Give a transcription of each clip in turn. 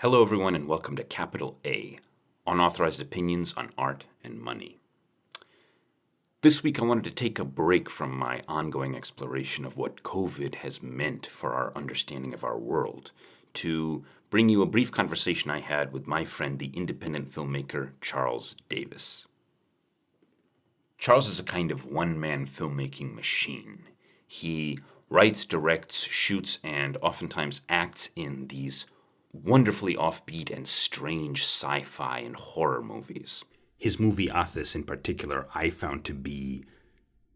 Hello, everyone, and welcome to Capital A, Unauthorized Opinions on Art and Money. This week, I wanted to take a break from my ongoing exploration of what COVID has meant for our understanding of our world to bring you a brief conversation I had with my friend, the independent filmmaker Charles Davis. Charles is a kind of one-man filmmaking machine. He writes, directs, shoots, and oftentimes acts in these wonderfully offbeat and strange sci-fi and horror movies. His movie Athos in particular I found to be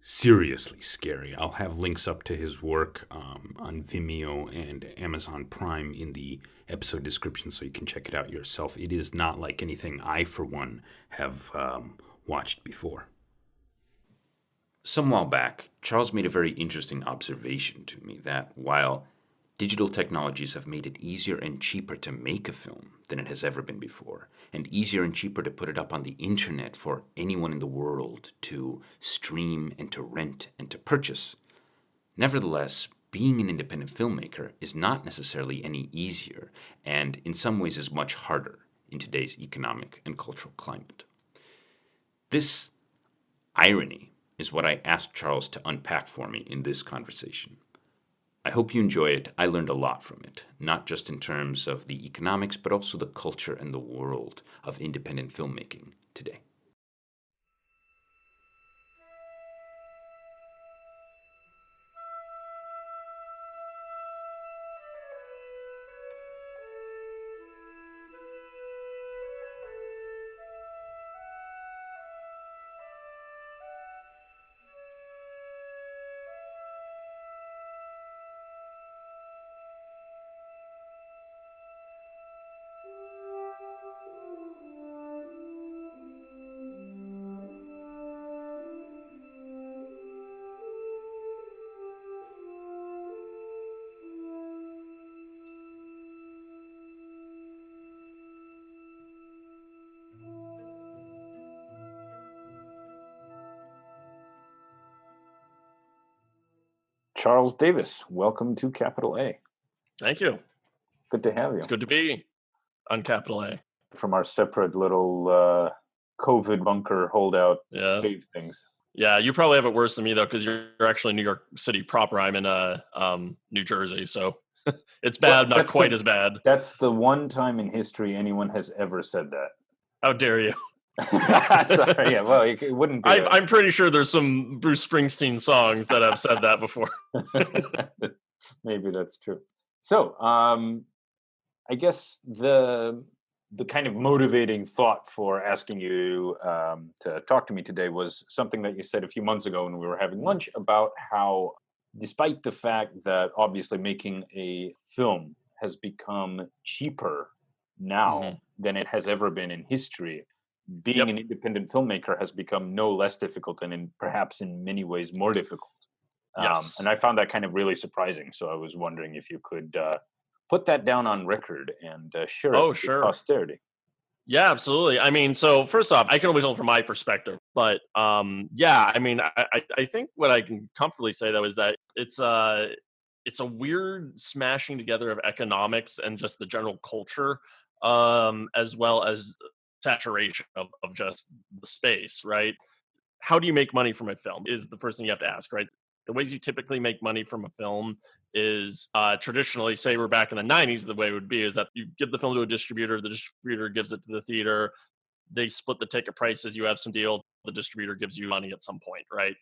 seriously scary. I'll have links up to his work on Vimeo and Amazon Prime in the episode description so you can check it out yourself. It is not like anything I, for one, have watched before. Some while back, Charles made a very interesting observation to me that while digital technologies have made it easier and cheaper to make a film than it has ever been before, and easier and cheaper to put it up on the internet for anyone in the world to stream and to rent and to purchase. Nevertheless, being an independent filmmaker is not necessarily any easier, and in some ways is much harder in today's economic and cultural climate. This irony is what I asked Charles to unpack for me in this conversation. I hope you enjoy it. I learned a lot from it, not just in terms of the economics, but also the culture and the world of independent filmmaking today. Charles Davis, welcome to Capital A. Thank you. Good to have you. It's good to be on Capital A. From our separate little COVID bunker holdout Yeah. cave things. Yeah, you probably have it worse than me, though, because you're actually in New York City proper. I'm in New Jersey, so it's bad, Well, not quite as bad. That's the one time in history anyone has ever said that. How dare you? Sorry, yeah, well, it wouldn't be. I'm pretty sure there's some Bruce Springsteen songs that have said that before. Maybe that's true. So, I guess the kind of motivating thought for asking you to talk to me today was something that you said a few months ago when we were having lunch about how, despite the fact that obviously making a film has become cheaper now than it has ever been in history, being an independent filmmaker has become no less difficult and perhaps in many ways more difficult. Yes. And I found that kind of really surprising. So I was wondering if you could put that down on record and share it with posterity. Yeah, absolutely. I mean, so first off, I can only tell from my perspective, but yeah, I mean, I think what I can comfortably say though is that it's a weird smashing together of economics and just the general culture, as well as saturation of just the space, right? How do you make money from a film is the first thing you have to ask, right? The ways you typically make money from a film is traditionally, say we're back in the 90s, the way it would be is that you give the film to a distributor, the distributor gives it to the theater, they split the ticket prices, you have some deal, the distributor gives you money at some point, right?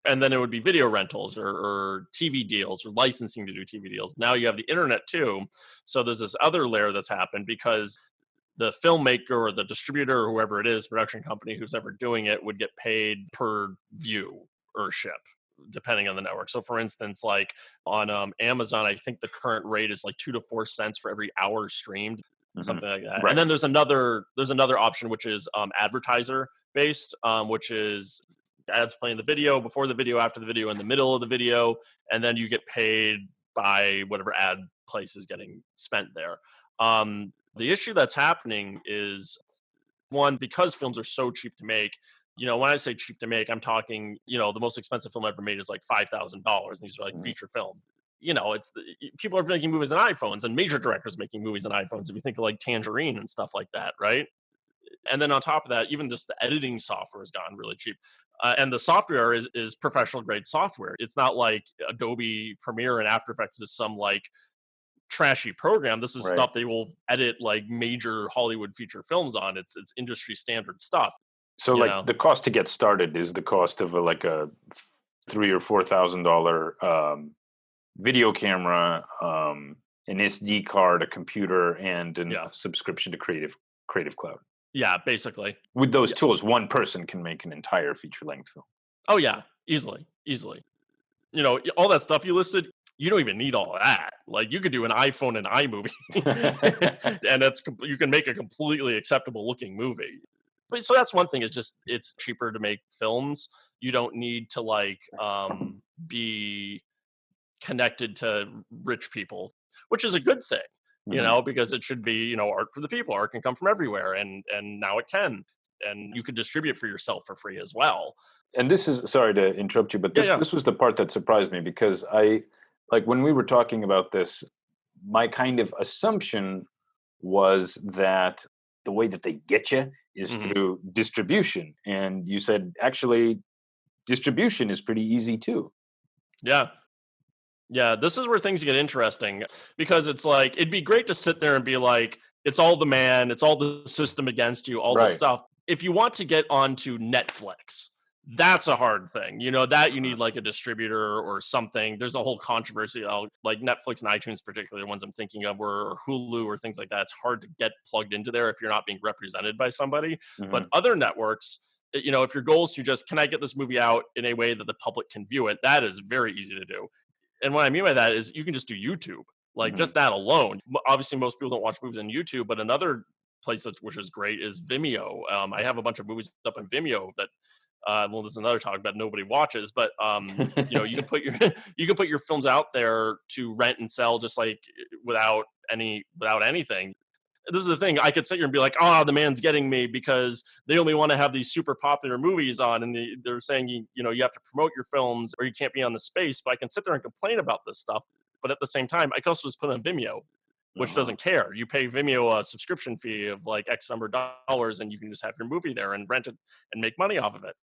And then it would be video rentals or TV deals or licensing to do TV deals. Now you have the internet too. So there's this other layer that's happened because the filmmaker or the distributor or whoever it is, production company, who's ever doing it would get paid per viewership, depending on the network. So for instance, like on Amazon, I think the current rate is like 2 to 4 cents for every hour streamed, something like that. Right. And then there's another option, which is advertiser based, which is ads playing the video, before the video, after the video, in the middle of the video, and then you get paid by whatever ad place is getting spent there. The issue that's happening is, one, because films are so cheap to make, when I say cheap to make, I'm talking, the most expensive film ever made is like $5,000. These are like feature films. people are making movies on iPhones, and major directors making movies on iPhones. If you think of like Tangerine and stuff like that, right? And then on top of that, even just the editing software has gotten really cheap. And the software is professional grade software. It's not like Adobe Premiere and After Effects is some like trashy program. This is Right. stuff they will edit like major Hollywood feature films on. It's industry standard stuff. So You like know? the cost to get started is the cost of like a $3,000 or $4,000 video camera, an SD card, a computer, and a Yeah. subscription to Creative Cloud. Yeah, basically. With those tools, one person can make an entire feature-length film. Oh yeah, easily. All that stuff you listed, you don't even need all of that. Like you could do an iPhone and iMovie, and you can make a completely acceptable looking movie. But so that's one thing. Is just it's cheaper to make films. You don't need to like be connected to rich people, which is a good thing. Because it should be art for the people. Art can come from everywhere, and now it can, and you can distribute for yourself for free as well. And this is, sorry to interrupt you, but this was the part that surprised me, because when we were talking about this, my kind of assumption was that the way that they get you is through distribution. And you said, actually, distribution is pretty easy too. Yeah, this is where things get interesting, because it's like, it'd be great to sit there and be like, it's all the man, it's all the system against you, all this stuff. If you want to get onto Netflix, that's a hard thing. That you need like a distributor or something. There's a whole controversy, like Netflix and iTunes, particularly the ones I'm thinking of, or Hulu or things like that. It's hard to get plugged into there if you're not being represented by somebody. But other networks, if your goal is to just, can I get this movie out in a way that the public can view it? That is very easy to do. And what I mean by that is you can just do YouTube, like just that alone. Obviously, most people don't watch movies on YouTube, but another place which is great is Vimeo. I have a bunch of movies up on Vimeo that, there's another talk about nobody watches, but you can put your films out there to rent and sell, just like without anything. This is the thing. I could sit here and be like, "Oh, the man's getting me," because they only want to have these super popular movies on, and they're saying you have to promote your films or you can't be on the space. But I can sit there and complain about this stuff, but at the same time, I can also just put it on Vimeo, which doesn't care. You pay Vimeo a subscription fee of like X number of dollars, and you can just have your movie there and rent it and make money off of it.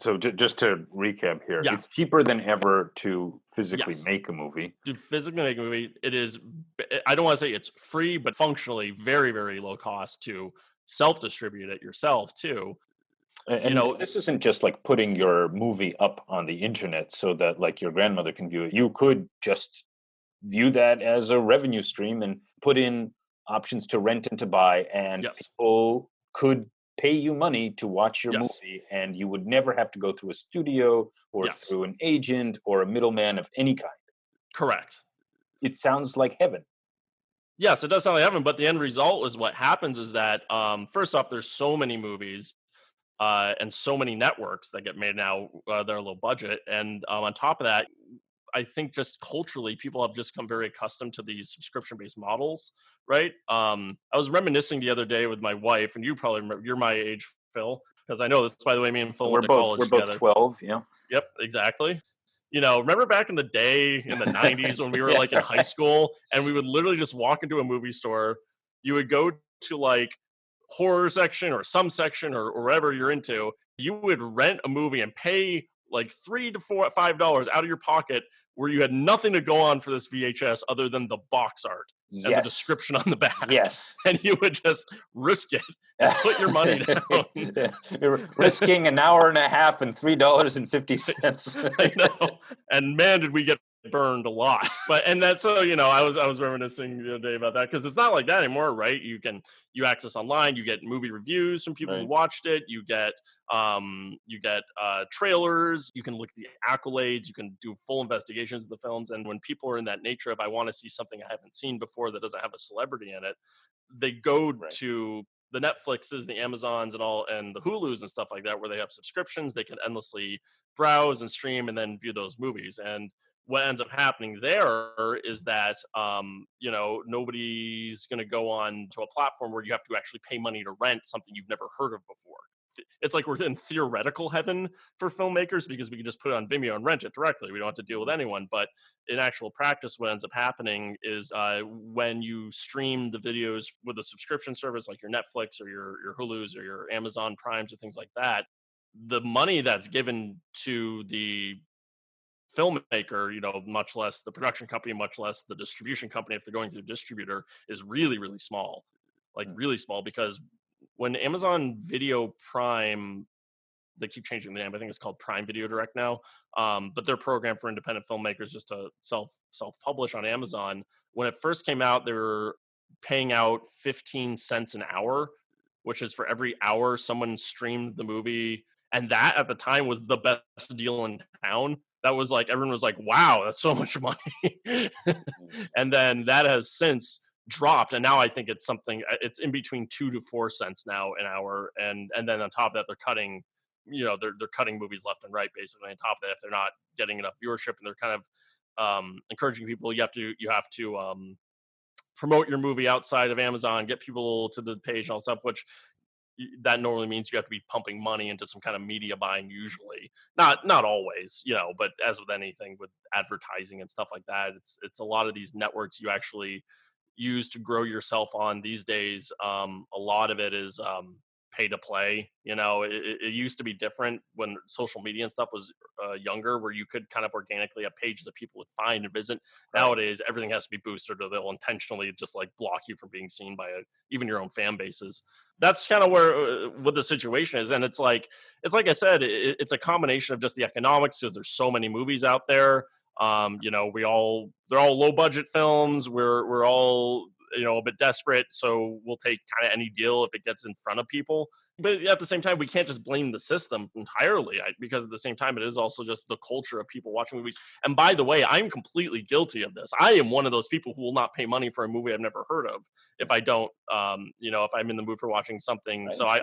So just to recap here, it's cheaper than ever to physically make a movie. To physically make a movie, it is, I don't want to say it's free, but functionally very, very low cost to self-distribute it yourself too. And this isn't just like putting your movie up on the internet so that like your grandmother can view it. You could just view that as a revenue stream and put in options to rent and to buy, and people could pay you money to watch your movie, and you would never have to go through a studio or through an agent or a middleman of any kind. Correct. It sounds like heaven. Yes, it does sound like heaven, but the end result is what happens is that, first off, there's so many movies and so many networks that get made now, they're low budget. And on top of that, I think just culturally, people have just come very accustomed to these subscription-based models, right? I was reminiscing the other day with my wife, and you probably remember, you're my age, Phil, because I know this, by the way, me and Phil went to college together. We're both 12, yeah. Yep, exactly. Remember back in the day, in the 90s, when we were like in high school, and we would literally just walk into a movie store, you would go to like horror section or some section or wherever you're into, you would rent a movie and pay like $3 to $5 out of your pocket, where you had nothing to go on for this VHS other than the box art and the description on the back. Yes. And you would just risk it and put your money down. You're risking an hour and a half and $3.50. I know. And man, did we get burned a lot. And that's so I was reminiscing the other day about that, because it's not like that anymore, right? You access online, you get movie reviews from people who watched it, you get trailers, you can look at the accolades, you can do full investigations of the films. And when people are in that nature of, I want to see something I haven't seen before that doesn't have a celebrity in it, they go to the Netflixes, the Amazons and all, and the Hulus and stuff like that, where they have subscriptions, they can endlessly browse and stream and then view those movies. And what ends up happening there is that, nobody's going to go on to a platform where you have to actually pay money to rent something you've never heard of before. it's like we're in theoretical heaven for filmmakers because we can just put it on Vimeo and rent it directly. We don't have to deal with anyone. But in actual practice, what ends up happening is when you stream the videos with a subscription service like your Netflix or your Hulu's or your Amazon Primes or things like that, the money that's given to the filmmaker, much less the production company, much less the distribution company, if they're going through a distributor, is really, really small. Like really small, because when Amazon Video Prime, they keep changing the name. I think it's called Prime Video Direct now. But their program for independent filmmakers just to self-publish on Amazon. When it first came out, they were paying out 15 cents an hour, which is for every hour someone streamed the movie. And that at the time was the best deal in town. That was like, everyone was like, wow, that's so much money. And then that has since dropped, and now I think it's in between 2 to 4 cents now an hour, and then on top of that they're cutting, they're cutting movies left and right basically on top of that if they're not getting enough viewership, and they're kind of encouraging people, you have to promote your movie outside of Amazon, get people to the page and all stuff, which that normally means you have to be pumping money into some kind of media buying, usually not always, but as with anything with advertising and stuff like that, it's a lot of these networks you actually use to grow yourself on these days. A lot of it is pay to play. It used to be different when social media and stuff was younger, where you could kind of organically have pages that people would find and visit. Right. Nowadays, everything has to be boosted, or they'll intentionally just like block you from being seen by even your own fan bases. That's kind of where what the situation is, and it's like I said, it's a combination of just the economics, because there's so many movies out there. They're all low budget films. We're all, a bit desperate, so we'll take kind of any deal if it gets in front of people. But at the same time, we can't just blame the system entirely, because at the same time, it is also just the culture of people watching movies. And by the way, I'm completely guilty of this. I am one of those people who will not pay money for a movie I've never heard of if I don't, if I'm in the mood for watching something. So I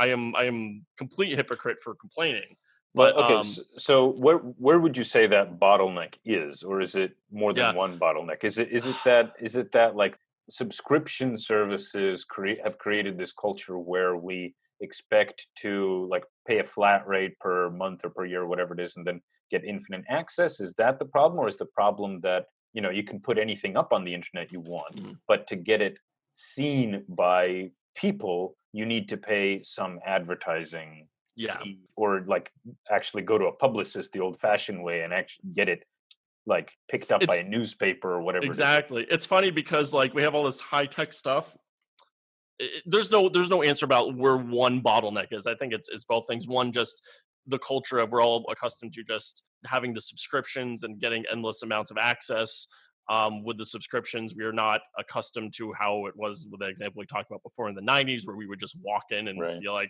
am complete hypocrite for complaining. But okay, so where would you say that bottleneck is, or is it more than one bottleneck? Is it that like subscription services have created this culture where we expect to like pay a flat rate per month or per year or whatever it is, and then get infinite access? Is that the problem, or is the problem that you can put anything up on the internet you want, but to get it seen by people, you need to pay some advertising? Fee, or like actually go to a publicist the old-fashioned way and actually get it like picked up by a newspaper or whatever. Exactly. It's funny because like we have all this high-tech stuff. There's no answer about where one bottleneck is. I think it's both things. One, just the culture of we're all accustomed to just having the subscriptions and getting endless amounts of access. With the subscriptions, we are not accustomed to how it was with the example we talked about before in the 90s, where we would just walk in and feel like,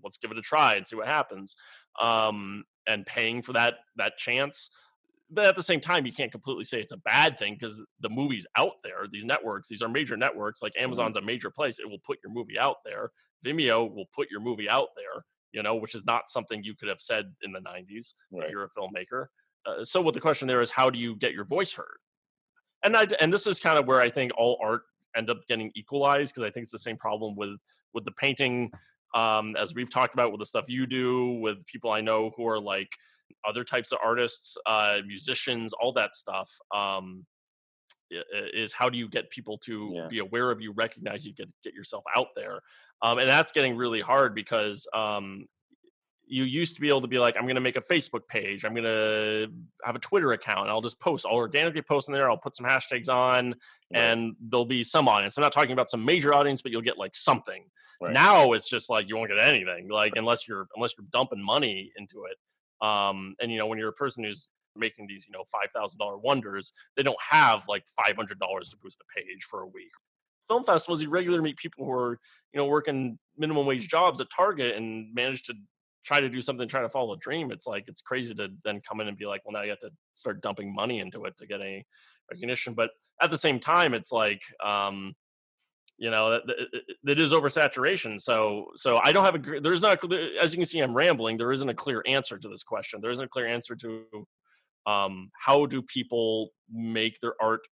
let's give it a try and see what happens, and paying for that chance. But at the same time, you can't completely say it's a bad thing, because the movie's out there. These networks, these are major networks. Like Amazon's a major place. It will put your movie out there. Vimeo will put your movie out there, which is not something you could have said in the 90s if you're a filmmaker. So what the question there is, how do you get your voice heard? And this is kind of where I think all art end up getting equalized, because I think it's the same problem with the painting, as we've talked about with the stuff you do, with people I know who are like other types of artists, musicians, all that stuff, is how do you get people to be aware of you, recognize you, get yourself out there. And that's getting really hard, because you used to be able to be like, I'm going to make a Facebook page, I'm going to have a Twitter account, I'll just post, I'll organically post in there, I'll put some hashtags on, and there'll be some audience. I'm not talking about some major audience, but you'll get like something. Now it's just like you won't get anything, like unless you're dumping money into it. And when you're a person who's making these $5,000 wonders, they don't have like $500 to boost the page for a week. Film festivals, you regularly meet people who are working minimum wage jobs at Target and manage to try to do something, try to follow a dream. It's like, it's crazy to then come in and be like, well, now you have to start dumping money into it to get any recognition. But at the same time, it's like, that is oversaturation. So I don't have there's not, as you can see, I'm rambling. There isn't a clear answer to this question. There isn't a clear answer to how do people make their art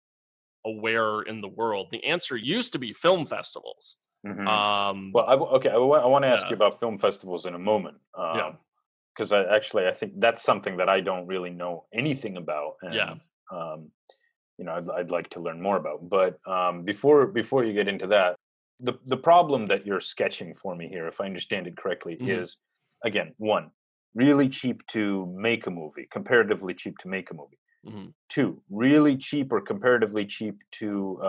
aware in the world. The answer used to be film festivals. Well, I want to ask you Yeah, about film festivals in a moment, yeah, because I think that's something that I don't really know anything about, yeah. and um, I'd like to learn more about. But before you get into that, the problem that you're sketching for me here, if I understand it correctly, Hmm. is again, one, really cheap to make a movie, comparatively cheap to make a movie. Hmm. Two, really cheap or comparatively cheap to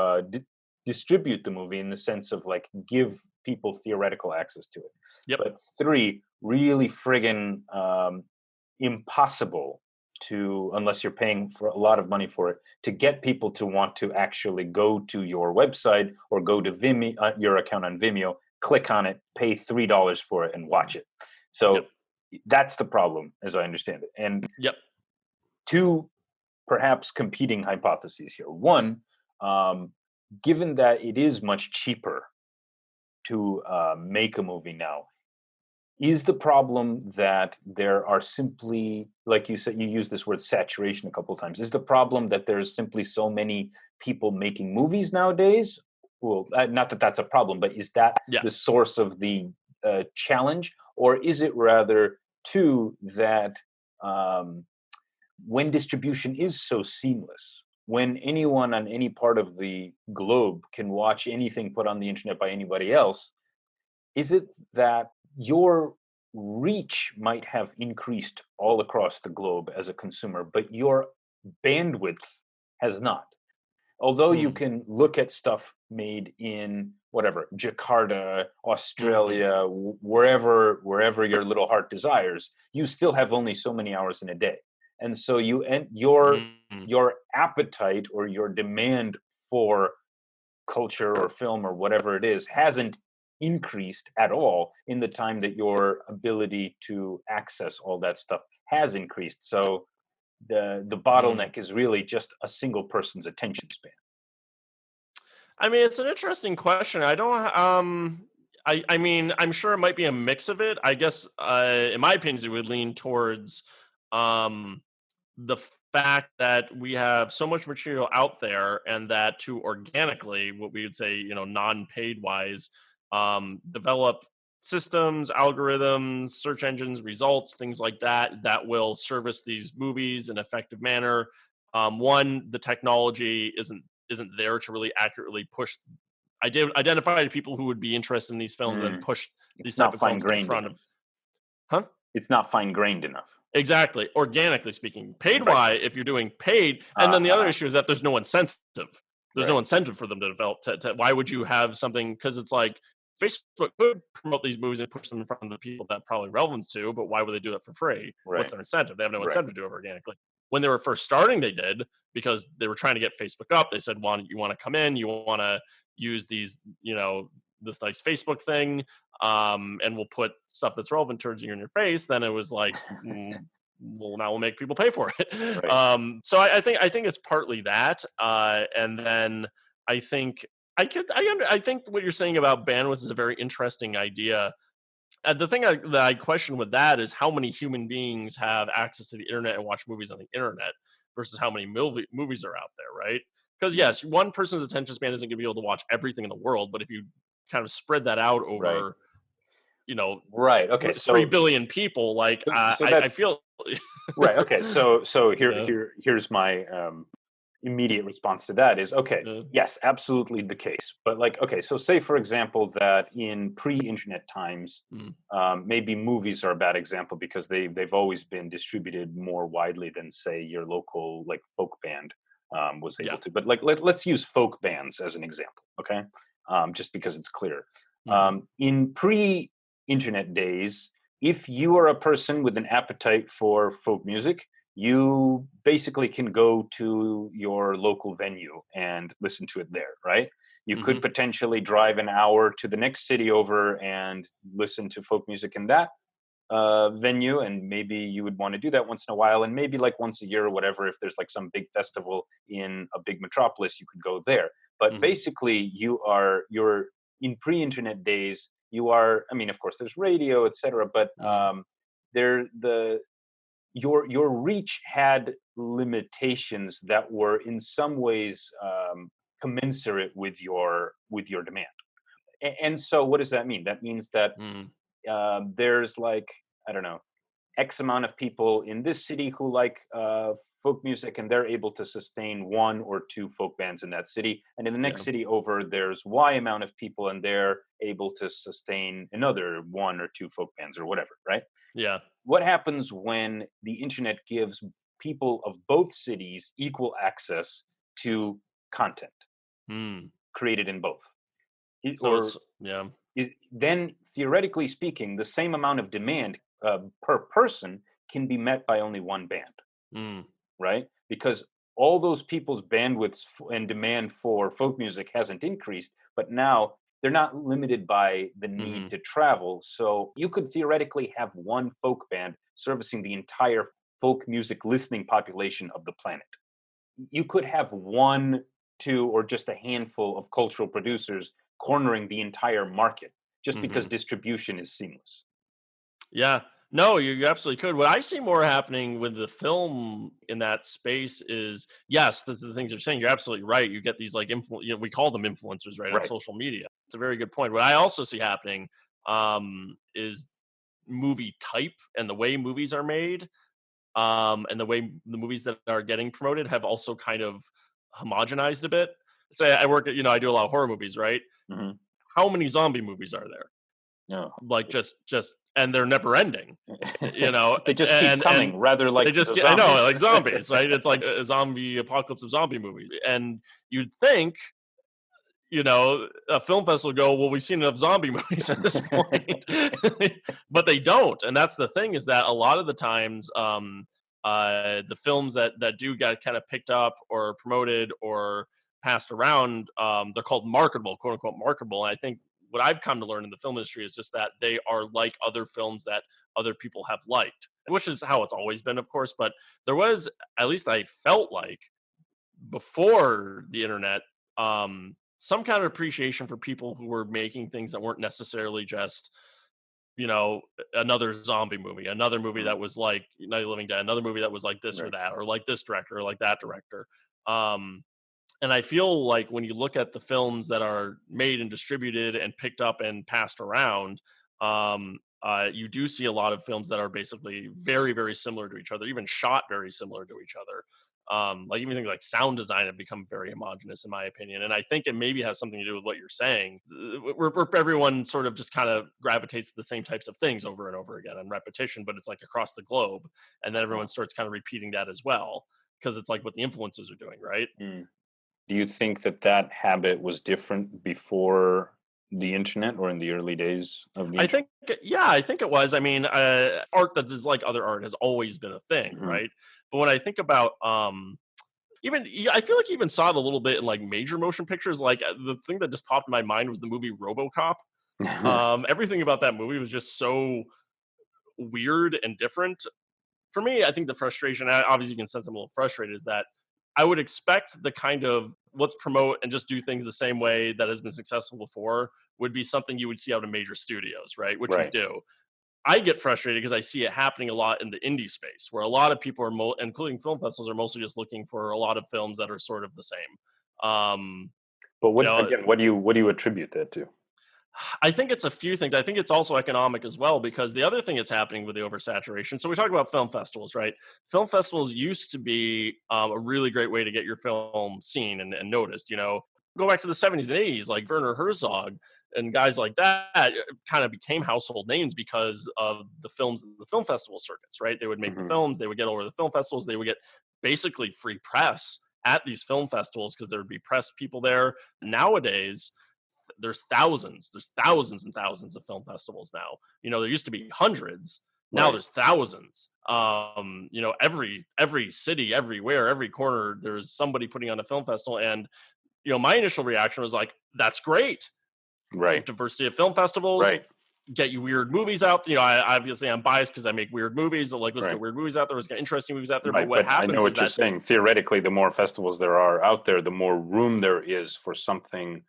distribute the movie in the sense of like give people theoretical access to it. Yep. But three, really friggin' impossible to, unless you're paying for a lot of money for it, to get people to want to actually go to your website or go to Vimeo, your account on Vimeo, click on it, pay $3 for it, and watch it. Yep. So that's the problem, as I understand it. And Yep. two perhaps competing hypotheses here. One, um, given that it is much cheaper to make a movie now, is the problem that there are simply, like you said, you used this word saturation a couple of times. Is the problem that there's simply so many people making movies nowadays? Well, not that that's a problem, but is that Yeah. the source of the challenge? Or is it rather, two, that um, when distribution is so seamless, when anyone on any part of the globe can watch anything put on the internet by anybody else, is it that your reach might have increased all across the globe as a consumer, but your bandwidth has not? Although you Hmm. can look at stuff made in whatever Jakarta, Hmm. Australia, wherever your little heart desires, you still have only so many hours in a day, and so Hmm. your appetite or your demand for culture or film or whatever it is hasn't increased at all in the time that your ability to access all that stuff has increased. So the Hmm. bottleneck is really just a single person's attention span. I mean, it's an interesting question. I don't. I mean, I'm sure it might be a mix of it. I guess, in my opinion, it would lean towards um, the fact that we have so much material out there, and that to organically, what we would say, non-paid wise, develop systems, algorithms, search engines, results, things like that, that will service these movies in an effective manner. One, the technology isn't there to really accurately push. I did identify people who would be interested in these films, and then Mm, push these it's type not of fine films in grained front of. enough. Huh? It's not fine grained enough. Exactly. Organically speaking, paid Right. why if you're doing paid, and then the other Uh-huh. issue is that there's no incentive. There's no Right. incentive for them to develop. Why would you have something? Because it's like Facebook could promote these movies and push them in front of the people that probably relevance to, but why would they do that for free? What's Right. their incentive? They have no Right. incentive to do it organically. When they were first starting, they did, because they were trying to get Facebook up. They said, "Want you want to come in? You want to use these, this nice Facebook thing, and we'll put stuff that's relevant towards you in your face." Then it was like, well, now we'll make people pay for it. Right. So I think it's partly that, and then I think I think what you're saying about bandwidth is a very interesting idea. The thing that I question with that is how many human beings have access to the internet and watch movies on the internet versus how many movies are out there, right? Because Mm, yes, one person's attention span isn't going to be able to watch everything in the world, but if you kind of spread that out right. over, you know, Right. Okay. 3 billion people, like, So I that's feel, right. Okay. So yeah, here's my immediate response to that is okay. yeah, Yes, absolutely the case. But like, okay, so say for example that in pre-internet times, mm, maybe movies are a bad example because they've always been distributed more widely than say your local like folk band was yeah, able to. But like let's use folk bands as an example, okay? Just because it's clear. mhm, In pre-internet days, if you are a person with an appetite for folk music, you basically can go to your local venue and listen to it there, right? You could mhm, potentially drive an hour to the next city over and listen to folk music in that venue, and maybe you would want to do that once in a while, and maybe like once a year or whatever. If there's like some big festival in a big metropolis, you could go there. But mhm, basically, you're in pre-internet days. You are, I mean, of course, there's radio, etc. But mhm, there the your reach had limitations that were in some ways commensurate with your demand. And so what does that mean? That means that Mm, there's like, I don't know, X amount of people in this city who like folk music, and they're able to sustain one or two folk bands in that city. And in the next yeah. city over, there's Y amount of people, and they're able to sustain another one or two folk bands or whatever, right? Yeah. What happens when the internet gives people of both cities equal access to content Mm. created in both? So Or it's yeah. then theoretically speaking, the same amount of demand per person can be met by only one band, Mm. right? Because all those people's bandwidths and demand for folk music hasn't increased, but now they're not limited by the need Mhm. to travel. So you could theoretically have one folk band servicing the entire folk music listening population of the planet. You could have one, two, or just a handful of cultural producers cornering the entire market just because Mhm. distribution is seamless. Yeah. No, you absolutely could. What I see more happening with the film in that space is, yes, this is the things you're saying. You're absolutely right. You get these like we call them influencers, right, on Right. social media. It's a very good point. What I also see happening is movie type and the way movies are made, and the way the movies that are getting promoted have also kind of homogenized a bit. Say I work at, I do a lot of horror movies, right? Hmm. How many zombie movies are there? No. Like just and they're never ending, They just keep and coming, rather they like just the get, I know, zombies. like zombies, right? It's like a zombie apocalypse of zombie movies. And you'd think, a film festival would go, well, we've seen enough zombie movies at this point. But they don't. And that's the thing, is that a lot of the times, the films that do get kind of picked up or promoted or passed around, they're called marketable, quote unquote marketable. And I think what I've come to learn in the film industry is just that they are like other films that other people have liked, which is how it's always been, of course. But there was, at least I felt like, before the internet, some kind of appreciation for people who were making things that weren't necessarily just, you know, another zombie movie, another movie Mhm. that was like Night of the Living Dead, another movie that was like this or Right. that, or like this director, or like that director. Um, and I feel like when you look at the films that are made and distributed and picked up and passed around, you do see a lot of films that are basically very, very similar to each other, even shot very similar to each other. Like even things like sound design have become very homogenous, in my opinion. And I think it maybe has something to do with what you're saying, where everyone sort of just kind of gravitates to the same types of things over and over again, and repetition, but it's like across the globe. And then everyone Uh-huh. starts kind of repeating that as well, because it's like what the influencers are doing, right? Mm. Do you think that that habit was different before the internet or in the early days of the I internet? think, yeah, I think it was. I mean, art that is like other art has always been a thing, Mhm. right? But when I think about, I feel like you even saw it a little bit in like major motion pictures. Like the thing that just popped in my mind was the movie RoboCop. Everything about that movie was just so weird and different. For me, I think the frustration, obviously you can sense I'm a little frustrated, is that I would expect the kind of let's promote and just do things the same way that has been successful before would be something you would see out of major studios, right? Which we Right. do. I get frustrated because I see it happening a lot in the indie space, where a lot of people are, including film festivals, are mostly just looking for a lot of films that are sort of the same. But You what know, again, what do you attribute that to? I think it's a few things. I think it's also economic as well, because the other thing that's happening with the oversaturation. So we talk about film festivals, right? Film festivals used to be a really great way to get your film seen and noticed. Go back to the 70s and 80s, like Werner Herzog and guys like that kind of became household names because of the films, the film festival circuits, right? They would make the Mhm. films, they would get over the film festivals, they would get basically free press at these film festivals because there would be press people there. Nowadays, there's thousands and thousands of film festivals now. There used to be hundreds. Now Right. there's thousands. Every city, everywhere, every corner, there's somebody putting on a film festival. And my initial reaction was like, that's great. Right. Diversity of film festivals Right. get you weird movies out. I'm biased because I make weird movies. So like, let's get Right. weird movies out there. Let's get interesting movies out there. But Right. what But I know happens is what you're that, saying. Theoretically, the more festivals there are out there, the more room there is for something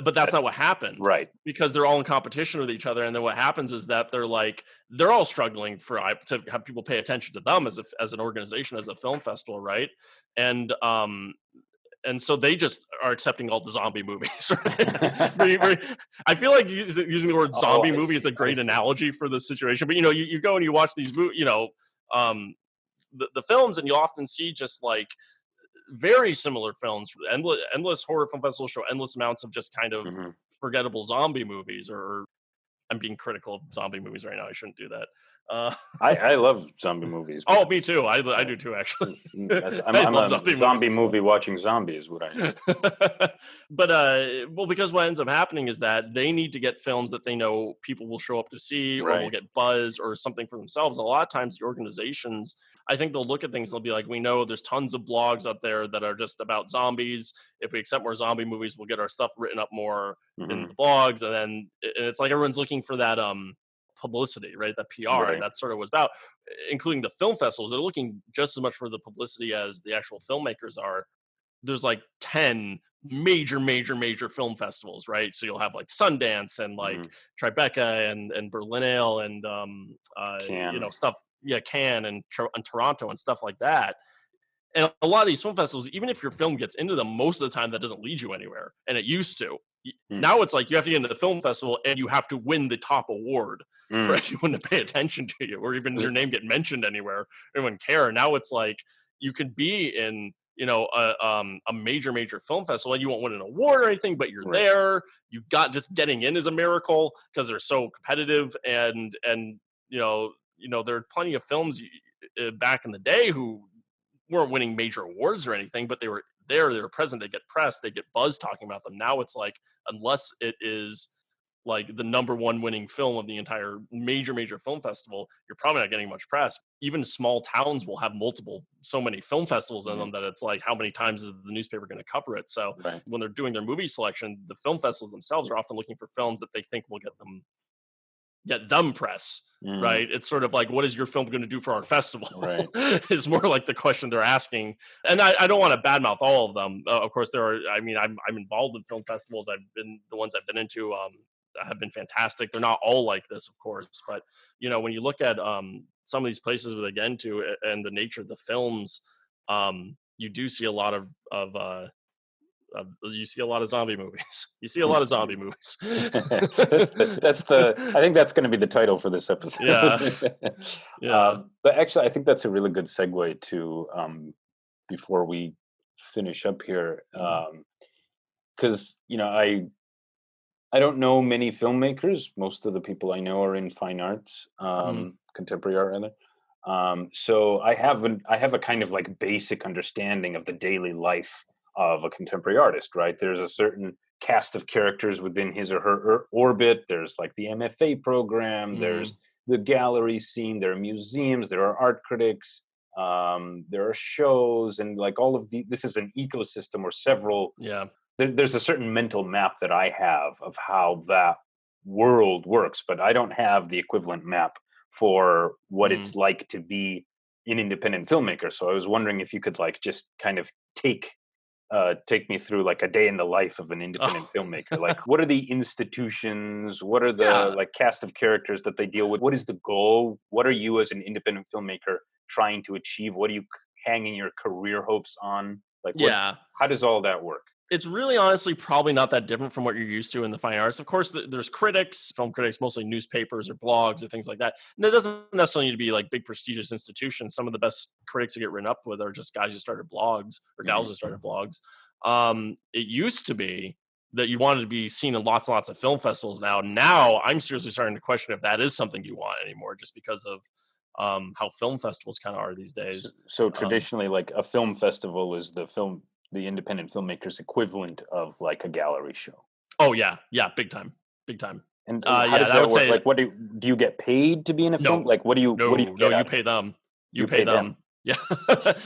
but that's that, not what happened, right. because they're all in competition with each other. And then what happens is that they're all struggling to have people pay attention to them as an organization, as a film festival, right? And and so they just are accepting all the zombie movies. Right? I feel like using the word zombie movie is a great analogy for the situation. But you go and you watch these the films, and you often see just like very similar films. Endless horror film festivals show endless amounts of just kind of forgettable zombie movies. Or I'm being critical of zombie movies right now. I shouldn't do that. I love zombie movies. Oh, me too. I do too, actually. I'm a zombie movie watching zombies. What I But well, because what ends up happening is that they need to get films that they know people will show up to see, or will get buzz or something for themselves. A lot of times, the organizations, I think they'll look at things. They'll be like, we know there's tons of blogs out there that are just about zombies. If we accept more zombie movies, we'll get our stuff written up more in the blogs, and then it's like everyone's looking for that publicity, right? That PR, and that's sort of what's about. Including the film festivals, they're looking just as much for the publicity as the actual filmmakers are. There's like 10 major film festivals, right? So you'll have like Sundance and like Tribeca and Berlinale and stuff, Cannes and Toronto and stuff like that. And a lot of these film festivals, even if your film gets into them, most of the time that doesn't lead you anywhere. And it used to. Now it's like you have to get into the film festival and you have to win the top award for anyone to pay attention to you, or even your name get mentioned anywhere. Anyone care. Now it's like you could be in a major film festival and you won't win an award or anything, but you're there. You got, just getting in is a miracle because they're so competitive. And there are plenty of films back in the day who weren't winning major awards or anything, but they were there, they were present, they get press, they get buzz talking about them. Now it's like, unless it is like the number one winning film of the entire major film festival, you're probably not getting much press. Even small towns will have so many film festivals in them that it's like, how many times is the newspaper going to cover it? So when they're doing their movie selection, the film festivals themselves are often looking for films that they think will get them press. Right? It's sort of like, what is your film going to do for our festival? Is more like the question they're asking. And I don't want to badmouth all of them. Of course, I'm involved in film festivals. The ones I've been into have been fantastic. They're not all like this, of course, but when you look at some of these places where they get into and the nature of the films, you do see a lot of you see a lot of zombie movies. You see a lot of zombie movies. I think that's going to be the title for this episode. But actually, I think that's a really good segue to before we finish up here, because I don't know many filmmakers. Most of the people I know are in fine arts, contemporary art rather. So I have a kind of like basic understanding of the daily life of a contemporary artist, right? There's a certain cast of characters within his or her orbit. There's like the MFA program, there's the gallery scene, there are museums, there are art critics, there are shows, and like all of this is an ecosystem or several. There's a certain mental map that I have of how that world works, but I don't have the equivalent map for what it's like to be an independent filmmaker. So I was wondering if you could like just kind of take me through like a day in the life of an independent filmmaker. Like, what are the institutions? What are the like cast of characters that they deal with? What is the goal? What are you as an independent filmmaker trying to achieve? What are you hanging your career hopes on? Like, how does all that work? It's really honestly probably not that different from what you're used to in the fine arts. Of course, there's critics, film critics, mostly newspapers or blogs or things like that. And it doesn't necessarily need to be like big prestigious institutions. Some of the best critics who get written up with are just guys who started blogs or gals who started blogs. It used to be that you wanted to be seen in lots and lots of film festivals. Now I'm seriously starting to question if that is something you want anymore, just because of how film festivals kind of are these days. So traditionally, like a film festival is the independent filmmakers equivalent of like a gallery show. Oh yeah, big time. And how does that work? Like, what do you get paid to be in a film? Like, what do you? You pay them. You pay them. Yeah,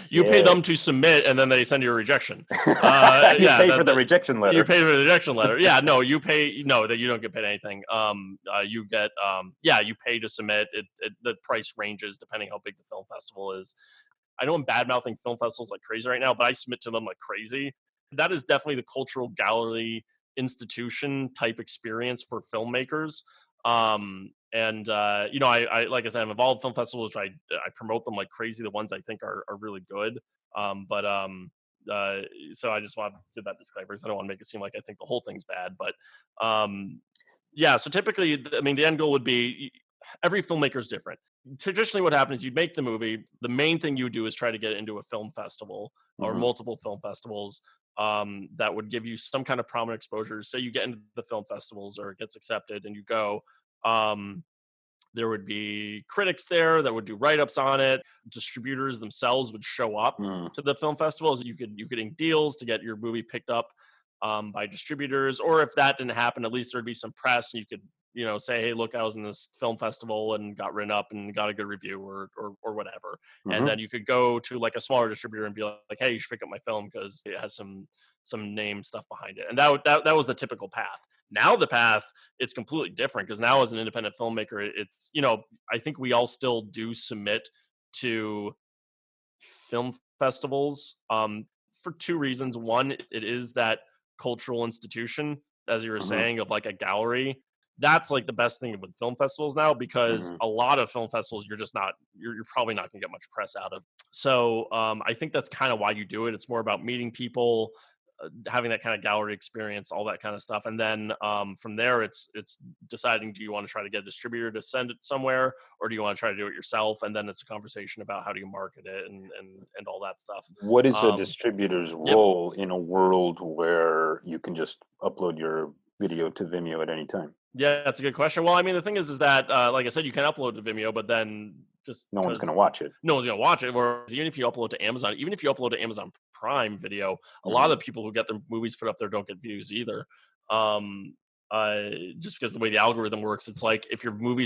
you pay them to submit, and then they send you a rejection. You pay for the rejection letter. You pay for the rejection letter. Yeah, no, you pay. No, that you don't get paid anything. You get. You pay to submit. The price ranges depending how big the film festival is. I know I'm bad-mouthing film festivals like crazy right now, but I submit to them like crazy. That is definitely the cultural gallery institution type experience for filmmakers. I like I said, I'm involved in film festivals. I promote them like crazy. The ones I think are really good. So I just want to give that disclaimer because I don't want to make it seem like I think the whole thing's bad. But yeah, so typically, I mean, the end goal would be every filmmaker is different. Traditionally, what happens, you'd make the movie. The main thing you would do is try to get it into a film festival or multiple film festivals that would give you some kind of prominent exposure. Say you get into the film festivals or it gets accepted and you go. There would be critics there that would do write-ups on it. Distributors themselves would show up to the film festivals. You could ink deals to get your movie picked up by distributors, or if that didn't happen, at least there'd be some press, and you could say, hey, look, I was in this film festival and got written up and got a good review or whatever. And then you could go to like a smaller distributor and be like, hey, you should pick up my film because it has some name stuff behind it. And that was the typical path. Now the path, it's completely different because now as an independent filmmaker, it's, I think we all still do submit to film festivals for two reasons. One, it is that cultural institution, as you were saying, of like a gallery. That's like the best thing with film festivals now, because a lot of film festivals you're probably not gonna get much press out of. So I think that's kind of why you do it. It's more about meeting people, having that kind of gallery experience, all that kind of stuff. And then from there, it's deciding, do you want to try to get a distributor to send it somewhere, or do you want to try to do it yourself? And then it's a conversation about how do you market it and all that stuff. What is a distributor's role in a world where you can just upload your video to Vimeo at any time? Yeah, that's a good question. Well, I mean, the thing is that, like I said, you can upload to Vimeo, but then just no one's going to watch it. No one's going to watch it. Whereas even if you upload to Amazon, even if you upload to Amazon Prime Video, a lot of the people who get their movies put up there don't get views either. Just because the way the algorithm works, it's like if your movie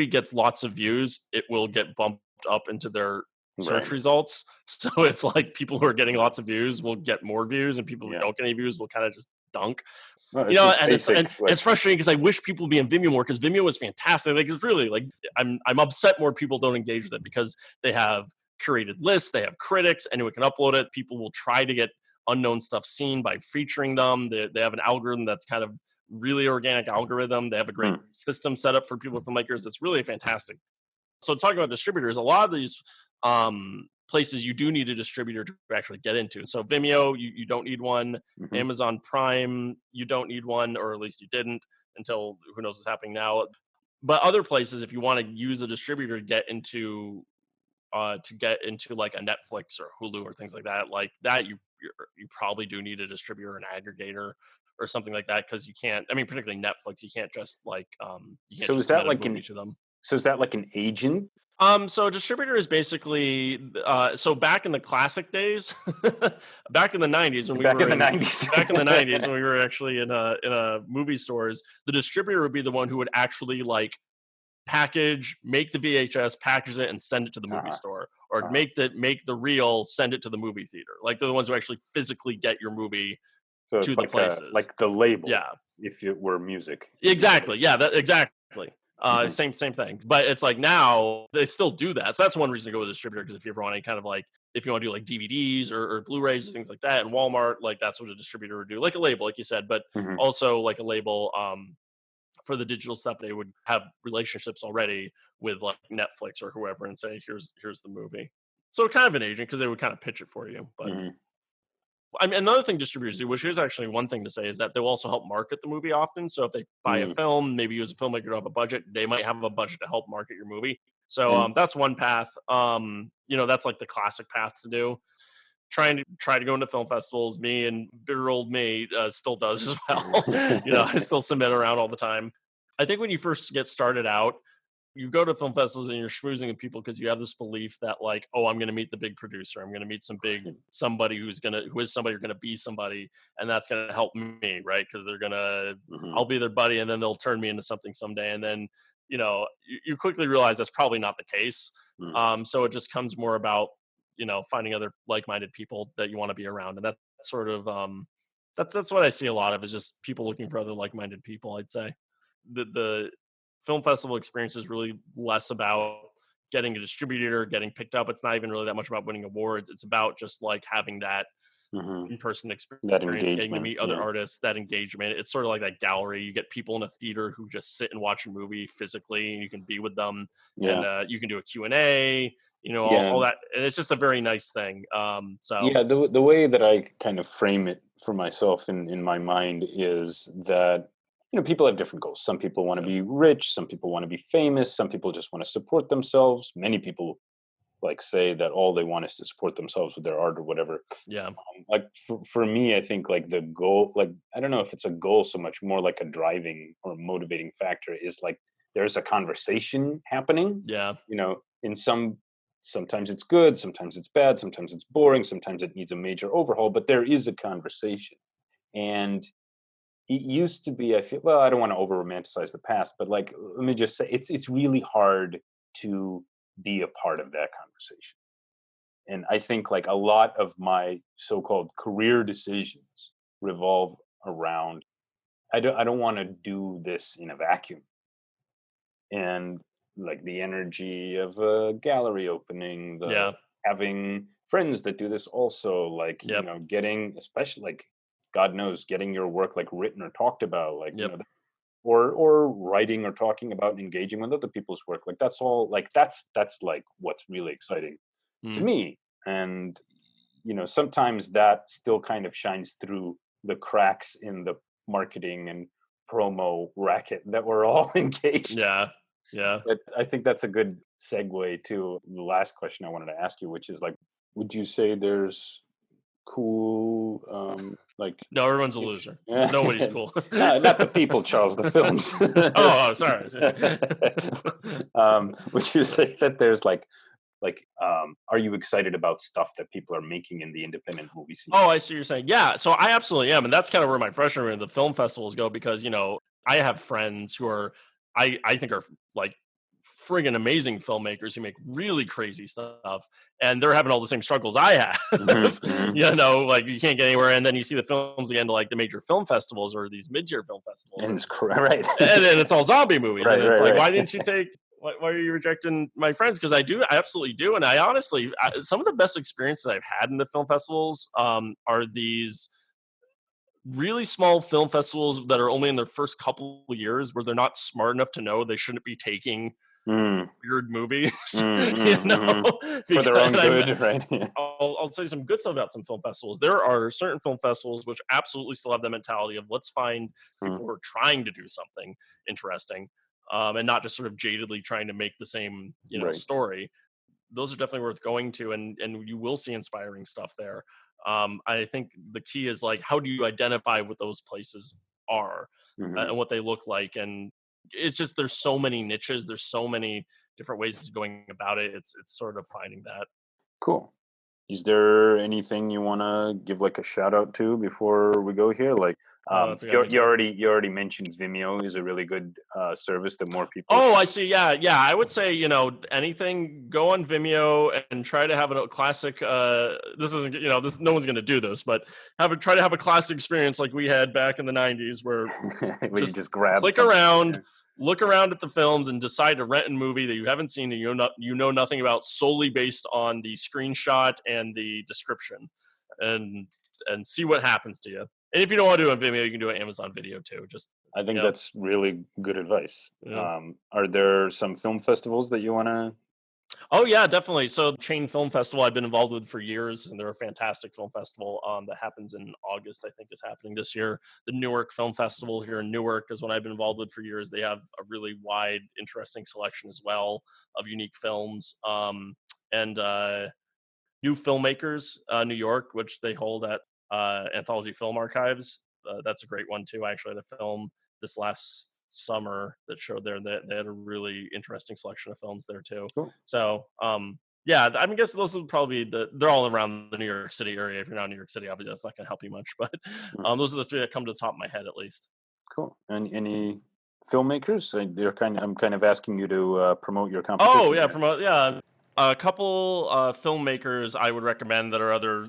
gets lots of views, it will get bumped up into their search results. So it's like people who are getting lots of views will get more views, and people who don't get any views will kind of just dunk. Well, it's frustrating because I wish people would be on Vimeo more, because Vimeo was fantastic. Like, it's really like I'm upset more people don't engage with it because they have curated lists, they have critics, anyone can upload it. People will try to get unknown stuff seen by featuring them. They have an algorithm that's kind of really organic algorithm. They have a great system set up for people, filmmakers. It's really fantastic. So talking about distributors, a lot of these places you do need a distributor to actually get into. So Vimeo, you don't need one. Amazon Prime, you don't need one, or at least you didn't until who knows what's happening now. But other places, if you want to use a distributor to get into like a Netflix or Hulu or things like that, you probably do need a distributor, an aggregator, or something like that, because you can't. I mean, particularly Netflix, you can't just like you can't. So is that like each of them? So is that like an agent? So a distributor is basically so back in the classic days, back in the 90s when back in the 90s when we were actually in a movie stores, the distributor would be the one who would actually like make the VHS, package it, and send it to the movie store, or make the reel, send it to the movie theater. Like, they're the ones who actually physically get your movie to the places. Like the label. Yeah. If it were music. Exactly. Yeah. Exactly. Same thing. But it's like now they still do that. So that's one reason to go with a distributor, because if you ever want any kind of like, if you want to do like DVDs or Blu-rays or things like that, and Walmart, like that's what a distributor would do, like a label, like you said, but also like a label. For the digital stuff, they would have relationships already with like Netflix or whoever and say, here's the movie. So kind of an agent, because they would kind of pitch it for you. But I mean, another thing distributors do, which is actually one thing to say, is that they'll also help market the movie often. So if they buy a film, maybe use a filmmaker to have a budget, they might have a budget to help market your movie. So that's one path. That's like the classic path to do. Try to go into film festivals. Me and bitter old me still does as well. I still submit around all the time. I think when you first get started out, you go to film festivals and you're schmoozing with people because you have this belief that like, oh, I'm going to meet the big producer. I'm going to meet somebody who is somebody or going to be somebody, and that's going to help me, right? Because they're going to, I'll be their buddy, and then they'll turn me into something someday. And then, you quickly realize that's probably not the case. So it just comes more about, finding other like-minded people that you want to be around. And that's sort of, that's what I see a lot of, is just people looking for other like-minded people. I'd say the film festival experience is really less about getting a distributor, getting picked up. It's not even really that much about winning awards. It's about just like having that in-person experience, that engagement, getting to meet other artists, that engagement. It's sort of like that gallery. You get people in a theater who just sit and watch a movie physically, and you can be with them, and you can do a Q&A. all Yeah. that, and it's just a very nice thing. So Yeah, the way that I kind of frame it for myself in my mind is that people have different goals. Some people want to yeah, be rich, some people want to be famous, some people just want to support themselves. Many people like say that all they want is to support themselves with their art or whatever. yeah, Like for me, I think like the goal, like I don't know if it's a goal so much, more like a driving or motivating factor is like there's a conversation happening. yeah, In sometimes it's good, sometimes it's bad, sometimes it's boring, sometimes it needs a major overhaul, but there is a conversation. And it used to be, I feel, well, I don't want to over romanticize the past, but like let me just say it's really hard to be a part of that conversation. And I think like a lot of my so-called career decisions revolve around I don't want to do this in a vacuum. And like the energy of a gallery opening, the yeah, having friends that do this also, like yep, getting, especially like God knows, getting your work like written or talked about, like yep, or writing or talking about and engaging with other people's work, like that's all, like that's like what's really exciting to mm, me. And sometimes that still kind of shines through the cracks in the marketing and promo racket that we're all engaged. yeah, yeah. But I think that's a good segue to the last question I wanted to ask you, which is like, would you say there's cool, like, No, everyone's a loser. yeah, Nobody's cool. not the people, Charles, the films. Sorry. Would you say that there's are you excited about stuff that people are making in the independent movie scene? Oh, I see what you're saying. Yeah, so I absolutely am, and that's kind of where my frustration with the film festivals go because I have friends who are I think are like friggin' amazing filmmakers who make really crazy stuff, and they're having all the same struggles I Hmm. have. Hmm. Like you can't get anywhere, and then you see the films again to like the major film festivals or these mid-tier film festivals, And it's right. and then it's all zombie movies, and Right, it's right, like, right. why didn't you take? Why are you rejecting my friends? Because I absolutely do, and I honestly, some of the best experiences I've had in the film festivals are these really small film festivals that are only in their first couple of years, where they're not smart enough to know they shouldn't be taking Mm, weird movies, mm, mm, mhm. For their Because own good, right? Yeah. I'll say some good stuff about some film festivals. There are certain film festivals which absolutely still have the mentality of let's find Mm, people who are trying to do something interesting, and not just sort of jadedly trying to make the same right. story. Those are definitely worth going to, and you will see inspiring stuff there. I think the key is like, how do you identify what those places are, Hmm. and what they look like, and it's just there's so many niches, there's so many different ways of going about it. It's sort of finding that. Cool. Is there anything you want to give like a shout out to before we go here? Like, That's a good idea. you already mentioned Vimeo is a really good service that more people. Oh, I see. Yeah, yeah. I would say anything. Go on Vimeo and try to have a classic. This isn't this. No one's going to do this, but try to have a classic experience like we had back in the '90s, where Where you just just grab click something. around, Yeah. look around at the films, and decide to rent a movie that you haven't seen and you know nothing about, solely based on the screenshot and the description, and see what happens to you. And if you don't want to do it on Vimeo, you can do it on Amazon Video too. Just I think you know, that's really good advice. you know. Are there some film festivals that you want to? Oh yeah, definitely. So Chain Film Festival I've been involved with for years, and they're a fantastic film festival that happens in August. I think is happening this year. The Newark Film Festival here in Newark is one I've been involved with for years. They have a really wide, interesting selection as well of unique films. And New Filmmakers, New York, which they hold at Anthology Film Archives. That's a great one too. I actually had a film this last summer that showed there. They had a really interesting selection of films there too. Cool. So yeah, I mean, guess those would probably they're all around the New York City area. If you're not in New York City, obviously that's not going to help you much. But Mm, those are the three that come to the top of my head at least. cool. And any filmmakers? I'm kind of asking you to promote your Oh competition yeah, here. a couple filmmakers I would recommend that are other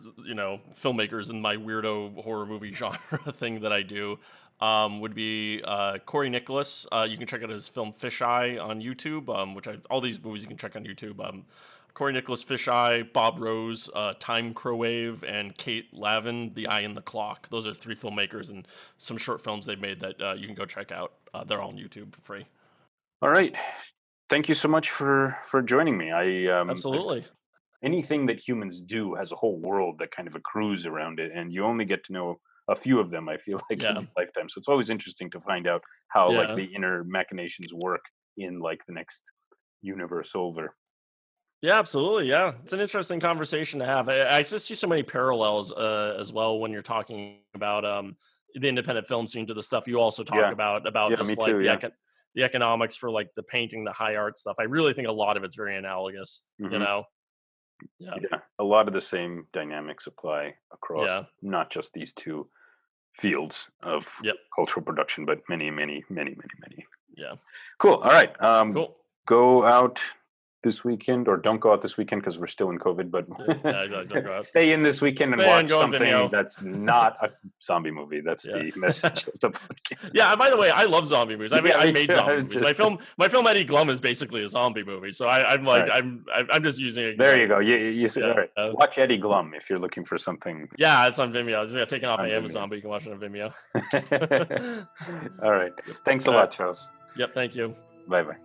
filmmakers in my weirdo horror movie genre thing that I do would be Corey Nicholas. You can check out his film Fisheye on YouTube, all these movies you can check on YouTube. Corey Nicholas, Fisheye, Bob Rose, Time Crowave, and Kate Lavin, The Eye and the Clock. Those are three filmmakers and some short films they've made that you can go check out. They're all on YouTube for free. All right. thank you so much for joining me. Absolutely. Anything that humans do has a whole world that kind of accrues around it, and you only get to know a few of them, I feel like, in Yeah. your lifetime. So it's always interesting to find out how like Yeah. the inner machinations work in like the next universe over. Yeah, absolutely. Yeah, it's an interesting conversation to have. I just see so many parallels as well when you're talking about the independent film scene to the stuff you also talk Yeah. about Yeah, me just like too. Yeah. the economics for like the painting, the high art stuff. I really think a lot of it's very analogous. You Hmm. know? Yeah. Yeah. A lot of the same dynamics apply across Yeah. not just these two fields of Yep. cultural production, but many, many, many, many, many. Yeah. Cool. All right. Cool. Go out this weekend, or don't go out this weekend because we're still in COVID, but Yeah, exactly. Don't go out. stay in this weekend and Stay in, watch go on something Vimeo. that's not a zombie movie. That's Yeah. the message of the podcast. Yeah, and by the way, I love zombie movies. I mean, Yeah, I me made too. zombie I was movies. just- My film Eddie Glum is basically a zombie movie. So I'm like, Right. I'm just using it. There you go. You Yeah. all right. Watch Eddie Glum if you're looking for something. Yeah, it's on Vimeo. I just got taken off On of Vimeo. Amazon, but you can watch it on Vimeo. All right. Thanks a All lot, right. Charles. Yep, thank you. Bye bye.